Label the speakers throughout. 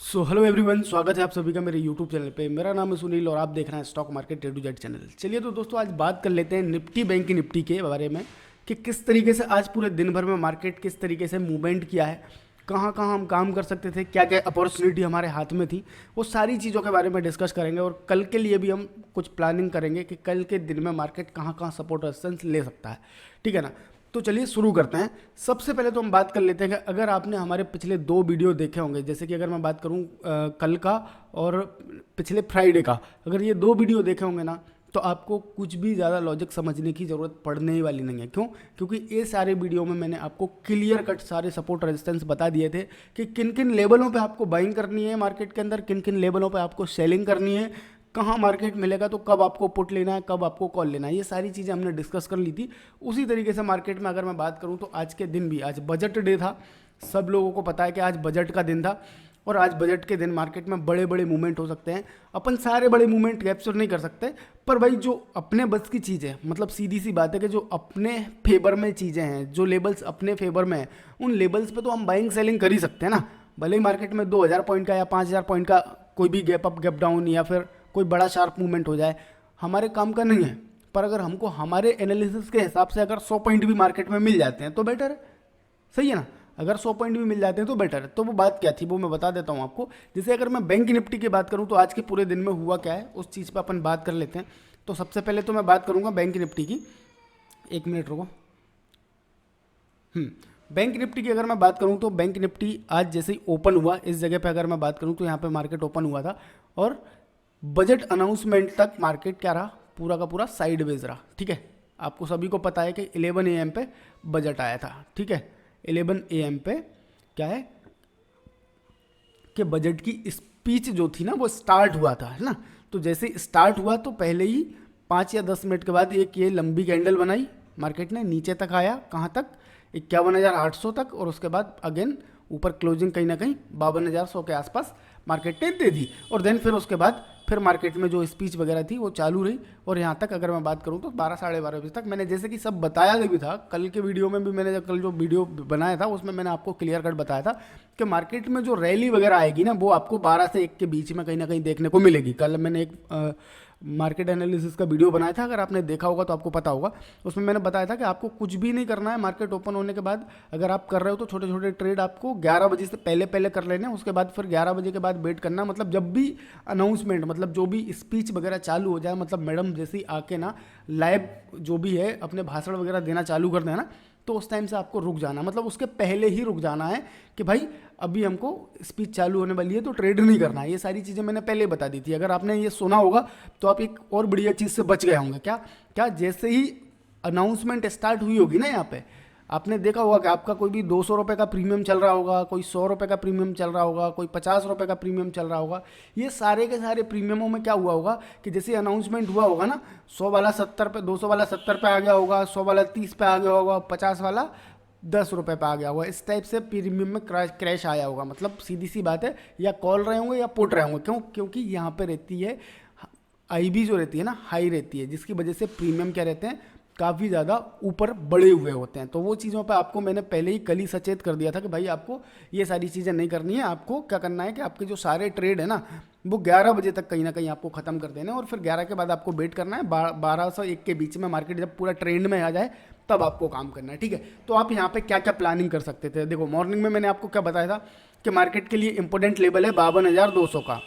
Speaker 1: Hello everyone, स्वागत है आप सभी का मेरे यूट्यूब चैनल पे। मेरा नाम है सुनील और आप देख रहे हैं stock market A to Z channel. चलिए तो दोस्तों, आज बात कर लेते हैं निफ्टी बैंक निफ्टी के बारे में कि किस तरीके से आज पूरे दिन भर में मार्केट किस तरीके से मूवमेंट किया है, कहाँ कहाँ हम काम कर सकते थे, क्या क्या अपॉर्चुनिटी हमारे हाथ में थी, वो सारी चीज़ों के बारे में डिस्कस करेंगे। और कल के लिए भी हम कुछ प्लानिंग करेंगे कि कल के दिन में मार्केट कहाँ कहाँ सपोर्ट रेजिस्टेंस ले सकता है। ठीक है ना। तो चलिए शुरू करते हैं। सबसे पहले तो हम बात कर लेते हैं कि अगर आपने हमारे पिछले 2 वीडियो देखे होंगे, जैसे कि अगर मैं बात करूं कल का और पिछले फ्राइडे का, अगर ये 2 वीडियो देखे होंगे ना, तो आपको कुछ भी ज़्यादा लॉजिक समझने की ज़रूरत पड़ने ही वाली नहीं है। क्यों? क्योंकि ये सारे वीडियो में मैंने आपको क्लियर कट सारे सपोर्ट रेजिस्टेंस बता दिए थे कि किन किन लेवलों पे आपको बाइंग करनी है मार्केट के अंदर, किन किन लेवलों पे आपको सेलिंग करनी है, कहाँ मार्केट मिलेगा तो कब आपको पुट लेना है, कब आपको कॉल लेना है। ये सारी चीज़ें हमने डिस्कस कर ली थी। उसी तरीके से मार्केट में अगर मैं बात करूँ तो आज के दिन भी, आज बजट डे था, सब लोगों को पता है कि आज बजट का दिन था। और आज बजट के दिन मार्केट में बड़े बड़े मूवमेंट हो सकते हैं। अपन सारे बड़े मूवमेंट कैप्चर नहीं कर सकते, पर भाई जो अपने बस की चीज़ है, मतलब सीधी सी बात है कि जो अपने फेवर में चीज़ें हैं, जो लेबल्स अपने फेवर में हैं, उन लेबल्स पे तो हम बाइंग सेलिंग कर ही सकते हैं ना। भले ही मार्केट में 2000 पॉइंट का या 5000 पॉइंट का कोई भी गैप अप गैप डाउन या फिर कोई बड़ा शार्प मूवमेंट हो जाए, हमारे काम का नहीं है। पर अगर हमको हमारे एनालिसिस के हिसाब से अगर 100 पॉइंट भी मार्केट में मिल जाते हैं तो बेटर है। सही है ना। अगर 100 पॉइंट भी मिल जाते हैं तो बेटर है। तो वो बात क्या थी वो मैं बता देता हूँ आपको। जैसे अगर मैं बैंक निफ्टी की बात करूँ तो आज के पूरे दिन में हुआ क्या है उस चीज़ पर अपन बात कर लेते हैं। तो सबसे पहले तो मैं बात करूँगा बैंक निफ्टी की। 1 मिनट रुको। बैंक निफ्टी की अगर मैं बात करूं तो बैंक निफ्टी आज जैसे ही ओपन हुआ, इस जगह पे अगर मैं बात करूं तो यहाँ पे मार्केट ओपन हुआ था और बजट अनाउंसमेंट तक मार्केट क्या रहा, पूरा का पूरा साइडवेज रहा। ठीक है। आपको सभी को पता है कि 11 AM पे बजट आया था। ठीक है। 11 AM पे क्या है कि बजट की स्पीच जो थी ना वो स्टार्ट हुआ था, है ना। तो जैसे स्टार्ट हुआ तो पहले ही 5 या 10 मिनट के बाद एक ये लंबी कैंडल बनाई, मार्केट ने नीचे तक आया, कहाँ तक, 51,800 तक, और उसके बाद अगेन ऊपर क्लोजिंग कहीं ना कहीं 52,100 के आसपास मार्केट ने दे दी। और देन फिर उसके बाद फिर मार्केट में जो स्पीच वगैरह थी वो चालू रही। और यहाँ तक अगर मैं बात करूँ तो 12 साढ़े 12 बजे तक मैंने जैसे कि सब बताया भी था। कल के वीडियो में भी मैंने जब कल जो वीडियो बनाया था उसमें मैंने आपको क्लियर कट बताया था कि मार्केट में जो रैली वगैरह आएगी ना वो आपको 12 से 1 के बीच में कहीं ना कहीं देखने को मिलेगी। कल मैंने एक मार्केट एनालिसिस का वीडियो बनाया था, अगर आपने देखा होगा तो आपको पता होगा। उसमें मैंने बताया था कि आपको कुछ भी नहीं करना है मार्केट ओपन होने के बाद। अगर आप कर रहे हो तो छोटे छोटे ट्रेड आपको 11 बजे से पहले पहले कर लेने, उसके बाद फिर 11 बजे के बाद वेट करना। मतलब जब भी अनाउंसमेंट, मतलब जो भी स्पीच वगैरह चालू हो जाए, मतलब मैडम जैसे ही आके ना लाइव जो भी है अपने भाषण वगैरह देना चालू कर देना, तो उस टाइम से आपको रुक जाना, मतलब उसके पहले ही रुक जाना है कि भाई अभी हमको स्पीच चालू होने वाली है तो ट्रेड नहीं करना है। ये सारी चीज़ें मैंने पहले बता दी थी। अगर आपने ये सुना होगा तो आप एक और बढ़िया चीज़ से बच गए होंगे। क्या क्या जैसे ही अनाउंसमेंट स्टार्ट हुई होगी ना, यहाँ पे आपने देखा होगा कि आपका कोई भी 200 रुपये का प्रीमियम चल रहा होगा, कोई 100 रुपये का प्रीमियम चल रहा होगा, कोई 50 रुपये का प्रीमियम चल रहा होगा। ये सारे के सारे प्रीमियमों में क्या हुआ होगा कि जैसे अनाउंसमेंट हुआ होगा ना, 100 वाला 70 पे, 200 वाला 70 पे आ गया होगा, 100 वाला 30 पे आ गया होगा, 50 वाला 10 रुपये पे आ गया होगा। इस टाइप से प्रीमियम में क्रैश आया होगा। मतलब सीधी सी बात है, या कॉल रहे होंगे या पुट रहे होंगे। क्यों? क्योंकि यहाँ पे रहती है आईबी जो रहती है ना, हाई रहती है, जिसकी वजह से प्रीमियम क्या रहते हैं, काफ़ी ज़्यादा ऊपर बड़े हुए होते हैं। तो वो चीज़ों पे आपको मैंने पहले ही कल ही सचेत कर दिया था कि भाई आपको ये सारी चीज़ें नहीं करनी है। आपको क्या करना है कि आपके जो सारे ट्रेड है ना वो 11 बजे तक कहीं ना कहीं आपको ख़त्म कर देना है, और फिर 11 के बाद आपको वेट करना है। 12 से 1 के बीच में मार्केट जब पूरा ट्रेंड में आ जाए तब आपको काम करना है। ठीक है। तो आप यहाँ पे क्या क्या प्लानिंग कर सकते थे, देखो मॉर्निंग में मैंने आपको क्या बताया था कि मार्केट के लिए इंपॉर्टेंट लेवल है 52,200 का।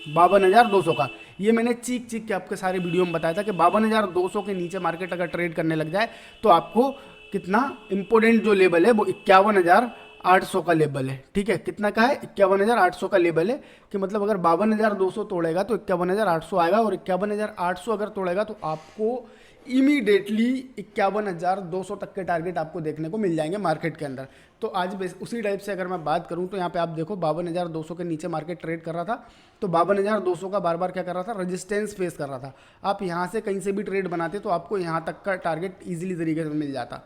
Speaker 1: 52,200 का ये मैंने चीख चीख के आपके सारे वीडियो में बताया था कि 52,200 के नीचे मार्केट अगर ट्रेड करने लग जाए तो आपको कितना इंपॉर्टेंट जो लेवल है वो 51,800 का लेवल है। ठीक है। कितना का है? 51,800 का लेवल है कि मतलब अगर 52,200 तोड़ेगा तो 51,800 आएगा, और 51,800 अगर तोड़ेगा तो आपको इमीडिएटली 51,200 तक के टारगेट आपको देखने को मिल जाएंगे मार्केट के अंदर। तो आज उसी टाइप से अगर मैं बात करूं तो यहाँ पे आप देखो 52,200 के नीचे मार्केट ट्रेड कर रहा था, तो 52,200 का बार बार क्या कर रहा था, रेजिस्टेंस फेस कर रहा था। आप यहाँ से कहीं से भी ट्रेड बनाते तो आपको यहाँ तक का टारगेट ईजिली तरीके से मिल जाता।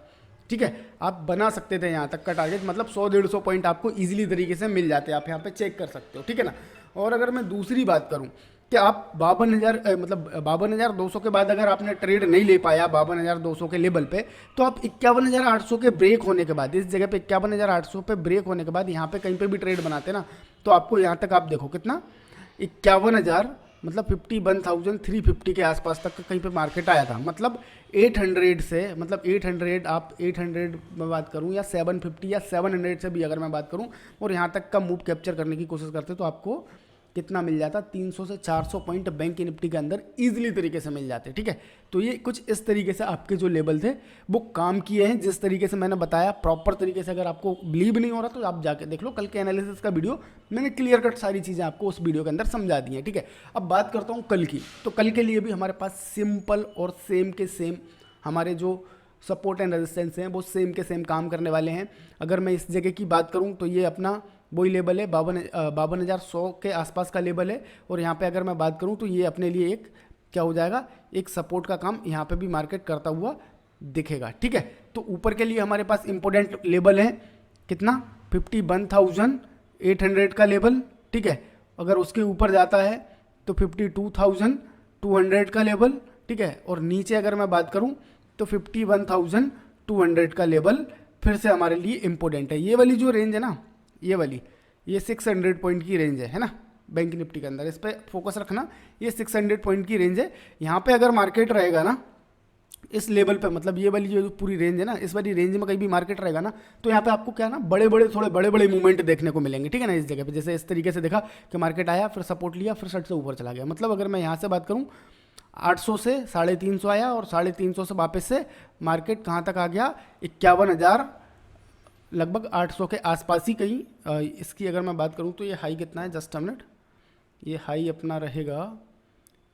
Speaker 1: ठीक है। आप बना सकते थे यहाँ तक का टारगेट, मतलब 100-150 पॉइंट आपको ईजिली तरीके से मिल जाते, आप यहाँ पे चेक कर सकते हो। ठीक है ना। और अगर मैं दूसरी बात करूँ कि आप 52,000 मतलब 52,200 के बाद अगर आपने ट्रेड नहीं ले पाया 52,200 के लेवल पे, तो आप 51,800 के ब्रेक होने के बाद, इस जगह पे 51,800 पे ब्रेक होने के बाद यहाँ पे कहीं पे भी ट्रेड बनाते ना, तो आपको यहाँ तक आप देखो कितना 51,000 मतलब 51,350 के आसपास तक का कहीं पे मार्केट आया था। मतलब 800 से, मतलब 800 आप 800 में बात करूं या 750 या 700 से भी अगर मैं बात करूं और यहाँ तक का मूव कैप्चर करने की कोशिश करते तो आपको कितना मिल जाता, 300 से 400 पॉइंट बैंक निफ्टी के अंदर ईजिली तरीके से मिल जाते। ठीक है, तो ये कुछ इस तरीके से आपके जो लेवल थे वो काम किए हैं, जिस तरीके से मैंने बताया प्रॉपर तरीके से। अगर आपको बिलीव नहीं हो रहा तो आप जाके देख लो कल के एनालिसिस का वीडियो, मैंने क्लियर कट सारी चीज़ें आपको उस वीडियो के अंदर समझा दी हैं। ठीक है, अब बात करता हूँ कल की। तो कल के लिए भी हमारे पास सिंपल और सेम के सेम हमारे जो सपोर्ट एंड रेजिस्टेंस हैं वो सेम के सेम काम करने वाले हैं। अगर मैं इस जगह की बात करूँ तो ये अपना वही लेवल है, 52,100 के आसपास का लेवल है। और यहाँ पे अगर मैं बात करूँ तो ये अपने लिए एक क्या हो जाएगा, एक सपोर्ट का काम यहाँ पे भी मार्केट करता हुआ दिखेगा। ठीक है, तो ऊपर के लिए हमारे पास इंपॉर्टेंट लेवल है कितना, 51,800 का लेवल। ठीक है, अगर उसके ऊपर जाता है तो 52,200 का लेवल। ठीक है, और नीचे अगर मैं बात करूँ तो 51,200 का लेवल फिर से हमारे लिए इम्पोर्टेंट है। ये वाली जो रेंज है ना, ये वाली, ये 600 पॉइंट की रेंज है ना बैंक निफ्टी के अंदर, इस पर फोकस रखना। ये 600 पॉइंट की रेंज है। यहाँ पे अगर मार्केट रहेगा ना इस लेवल पे, मतलब ये वाली जो पूरी रेंज है ना, इस वाली रेंज में कहीं भी मार्केट रहेगा ना तो यहाँ पे आपको क्या ना थोड़े बड़े बड़े मूवमेंट देखने को मिलेंगे। ठीक है ना, इस जगह पे जैसे इस तरीके से देखा कि मार्केट आया, फिर सपोर्ट लिया, फिर सट से ऊपर चला गया। मतलब अगर मैं यहाँ से बात करूँ 800 से 350 आया और 350 से वापस से मार्केट कहाँ तक आ गया, 51,000 लगभग 800 के आसपास ही कहीं। इसकी अगर मैं बात करूं तो ये हाई कितना है, जस्ट अ मिनट, ये हाई अपना रहेगा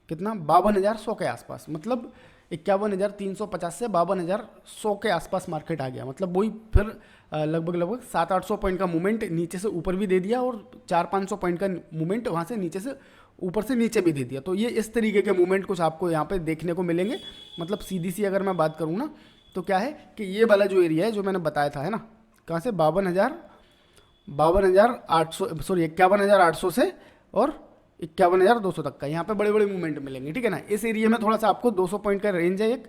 Speaker 1: कितना, 52,100 के आसपास। मतलब 51,350 से 52,100 के आसपास मार्केट आ गया। मतलब वही फिर लगभग 700-800 पॉइंट का मूवमेंट नीचे से ऊपर भी दे दिया और 400-500 पॉइंट का मूवमेंट वहाँ से नीचे से ऊपर से नीचे भी दे दिया। तो ये इस तरीके के मूवमेंट कुछ आपको यहाँ पे देखने को मिलेंगे। मतलब सीधी सी अगर मैं बात करूँ ना तो क्या है कि ये वाला जो एरिया है जो मैंने बताया था, है ना, कहाँ से 52,800 सॉरी 51,800 से और 51,200 तक का यहाँ पे बड़े बड़े मूवमेंट मिलेंगे। ठीक है ना, इस एरिया में थोड़ा सा आपको 200 पॉइंट का रेंज है एक।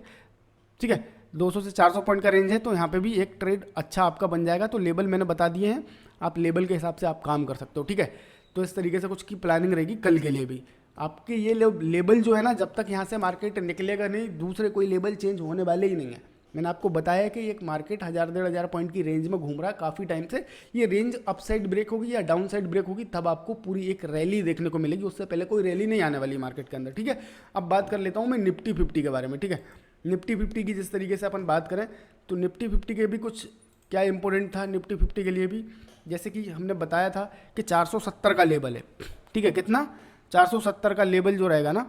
Speaker 1: ठीक है, 200 से 400 पॉइंट का रेंज है, तो यहाँ पे भी एक ट्रेड अच्छा आपका बन जाएगा। तो लेवल मैंने बता दिए हैं, आप लेवल के हिसाब से आप काम कर सकते हो। ठीक है, तो इस तरीके से कुछ की प्लानिंग रहेगी कल के लिए भी। आपके ये लेवल जो है ना, जब तक यहाँ से मार्केट निकलेगा नहीं, दूसरे कोई लेवल चेंज होने वाले ही नहीं है। मैंने आपको बताया कि एक मार्केट 1,000-1,500 पॉइंट की रेंज में घूम रहा है काफ़ी टाइम से। ये रेंज अपसाइड ब्रेक होगी या डाउन साइड ब्रेक होगी तब आपको पूरी एक रैली देखने को मिलेगी, उससे पहले कोई रैली नहीं आने वाली मार्केट के अंदर। ठीक है, अब बात कर लेता हूँ मैं निफ्टी 50 के बारे में। ठीक है, निफ्टी 50 की जिस तरीके से अपन बात करें तो निफ्टी 50 के भी कुछ क्या इंपॉर्टेंट था निफ्टी 50 के लिए भी, जैसे कि हमने बताया था कि 470 का लेवल है। ठीक है, कितना, 470 का लेवल जो रहेगा ना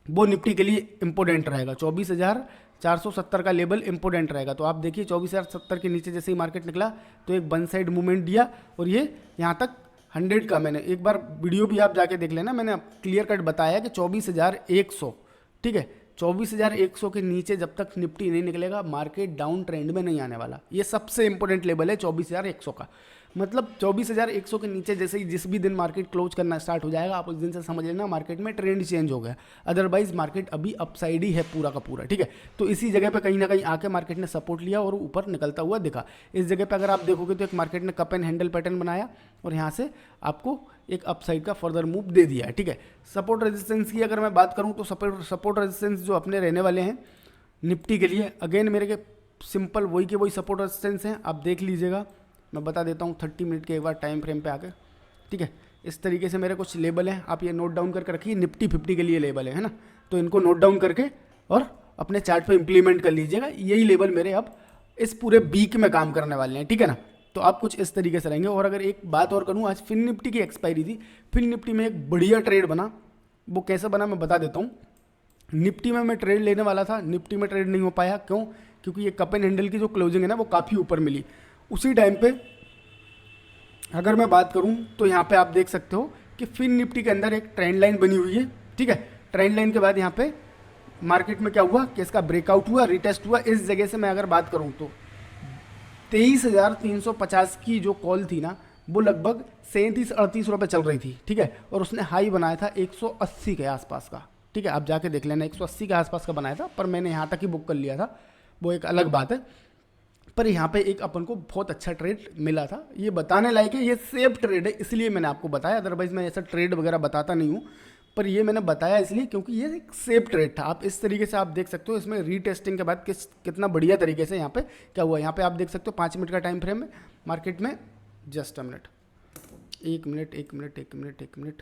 Speaker 1: वो निफ्टी के लिए इंपॉर्टेंट रहेगा। 24,470 का लेवल इंपॉर्टेंट रहेगा। तो आप देखिए 24,070 के नीचे जैसे ही मार्केट निकला तो एक वन साइड मूवमेंट दिया और ये यहाँ तक 100 का, मैंने एक बार वीडियो भी आप जाके देख लेना, मैंने क्लियर कट बताया कि 24,100। ठीक है, 24,100 के नीचे जब तक निफ्टी नहीं निकलेगा मार्केट डाउन ट्रेंड में नहीं आने वाला। ये सबसे इंपॉर्टेंट लेवल है 24,100 का। मतलब 24,100 के नीचे जैसे ही जिस भी दिन मार्केट क्लोज करना स्टार्ट हो जाएगा, आप उस दिन से समझ लेना मार्केट में ट्रेंड चेंज हो गया। अदरवाइज मार्केट अभी अपसाइड ही है पूरा का पूरा। ठीक है, तो इसी जगह पे कहीं ना कहीं आके मार्केट ने सपोर्ट लिया और ऊपर निकलता हुआ दिखा। इस जगह पे अगर आप देखोगे तो एक मार्केट ने कप एंड हैंडल पैटर्न बनाया और यहाँ से आपको एक अपसाइड का फर्दर मूव दे दिया है। ठीक है, सपोर्ट रेजिस्टेंस की अगर मैं बात करूँ तो सपोर्ट रेजिस्टेंस जो अपने रहने वाले हैं निफ्टी के लिए, अगेन मेरे के सिंपल वही के वही सपोर्ट रेजिस्टेंस हैं। आप देख लीजिएगा, मैं बता देता हूँ 30 मिनट के एक बार टाइम फ्रेम पे आके। ठीक है, इस तरीके से मेरे कुछ लेबल हैं, आप ये नोट डाउन करके रखिए। निफ्टी 50 के लिए लेबल है ना, तो इनको नोट डाउन करके और अपने चार्ट पे इंप्लीमेंट कर लीजिएगा। यही लेबल मेरे अब इस पूरे वीक में काम करने वाले हैं। ठीक है ना, तो आप कुछ इस तरीके से रहेंगे। और अगर एक बात और करूँ, आज फिन निफ्टी की एक्सपायरी थी, फिन निफ्टी में एक बढ़िया ट्रेड बना। वो कैसे बना मैं बता देता हूँ। निफ्टी में मैं ट्रेड लेने वाला था, निफ्टी में ट्रेड नहीं हो पाया। क्यों? क्योंकि ये कप एंड हैंडल की जो क्लोजिंग है ना वो काफ़ी ऊपर मिली। उसी टाइम पे अगर मैं बात करूं तो यहाँ पे आप देख सकते हो कि फिन निफ्टी के अंदर एक ट्रेंड लाइन बनी हुई है। ठीक है, ट्रेंड लाइन के बाद यहाँ पे मार्केट में क्या हुआ कि इसका ब्रेकआउट हुआ, रिटेस्ट हुआ। इस जगह से मैं अगर बात करूं तो 23,350 की जो कॉल थी ना वो लगभग 37-38 रुपये चल रही थी। ठीक है, और उसने हाई बनाया था 180 के आसपास का। ठीक है, आप जाके देख लेना, 180 के आसपास का बनाया था, पर मैंने यहाँ तक ही बुक कर लिया था, वो एक अलग बात है। पर यहाँ पे एक अपन को बहुत अच्छा ट्रेड मिला था। ये बताने लायक है, ये सेफ ट्रेड है इसलिए मैंने आपको बताया, अदरवाइज मैं ऐसा ट्रेड वगैरह बताता नहीं हूँ। पर ये मैंने बताया इसलिए क्योंकि ये एक सेफ ट्रेड था। आप इस तरीके से आप देख सकते हो इसमें रीटेस्टिंग के बाद कितना बढ़िया तरीके से यहाँ पे क्या हुआ। यहाँ पे आप देख सकते हो 5 मिनट का टाइम फ्रेम है मार्केट में। जस्ट अ मिनट, एक मिनट।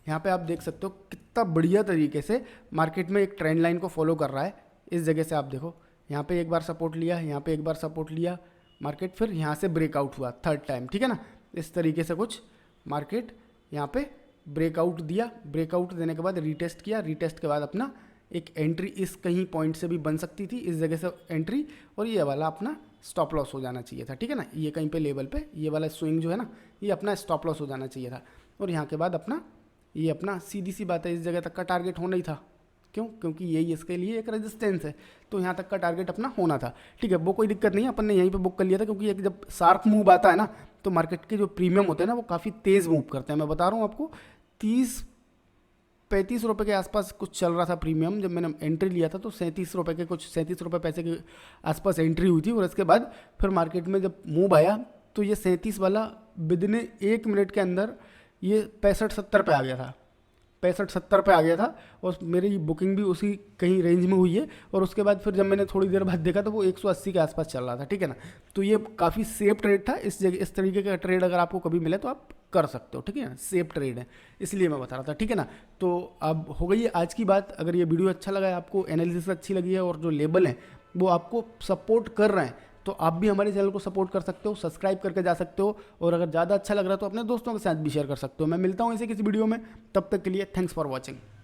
Speaker 1: यहाँ पे आप देख सकते हो कितना बढ़िया तरीके से मार्केट में एक ट्रेंड लाइन को फॉलो कर रहा है। इस जगह से आप देखो, यहाँ पे एक बार सपोर्ट लिया, यहाँ पे एक बार सपोर्ट लिया मार्केट, फिर यहाँ से ब्रेकआउट हुआ थर्ड टाइम, ठीक है ना। इस तरीके से कुछ मार्केट यहाँ पे ब्रेकआउट दिया, ब्रेकआउट देने के बाद रीटेस्ट किया, रीटेस्ट के बाद अपना एक एंट्री इस कहीं पॉइंट से भी बन सकती थी, इस जगह से एंट्री, और ये वाला अपना स्टॉप लॉस हो जाना चाहिए था, ठीक है ना। ये कहीं पे लेवल पे ये वाला स्विंग जो है ना, ये अपना स्टॉप लॉस हो जाना चाहिए था। और यहाँ के बाद अपना ये अपना सीधी सी बात है, इस जगह तक का टारगेट होना ही था। क्यों? क्योंकि यही इसके लिए एक रेजिस्टेंस है, तो यहाँ तक का टारगेट अपना होना था, ठीक है। वो कोई दिक्कत नहीं है, अपन ने यहीं पे बुक कर लिया था, क्योंकि एक जब शार्प मूव आता है ना तो मार्केट के जो प्रीमियम होते हैं ना वो काफ़ी तेज़ मूव करते हैं। मैं बता रहा हूँ आपको, 30-35 रुपये के आसपास कुछ चल रहा था प्रीमियम। जब मैंने एंट्री लिया था तो 37 रुपये के कुछ 37 रुपये पैसे के आसपास एंट्री हुई थी। और इसके बाद फिर मार्केट में जब मूव आया तो ये 37 वाला विदिन 1 मिनट के अंदर ये 65-70 पे आ गया था, 65-70 पे आ गया था। और मेरी बुकिंग भी उसी कहीं रेंज में हुई है। और उसके बाद फिर जब मैंने थोड़ी देर बाद देखा तो वो 180 के आसपास चल रहा था, ठीक है ना। तो ये काफ़ी सेफ ट्रेड था। इस जगह इस तरीके का ट्रेड अगर आपको कभी मिले तो आप कर सकते हो, ठीक है ना। सेफ ट्रेड है इसलिए मैं बता रहा था, ठीक है ना। तो अब हो गई है आज की बात। अगर ये वीडियो अच्छा लगा है आपको, एनालिसिस अच्छी लगी है और जो लेबल हैं वो आपको सपोर्ट कर रहे हैं, तो आप भी हमारे चैनल को सपोर्ट कर सकते हो, सब्सक्राइब करके जा सकते हो। और अगर ज़्यादा अच्छा लग रहा है तो अपने दोस्तों के साथ भी शेयर कर सकते हो। मैं मिलता हूँ इसे किसी वीडियो में, तब तक के लिए थैंक्स फॉर वॉचिंग।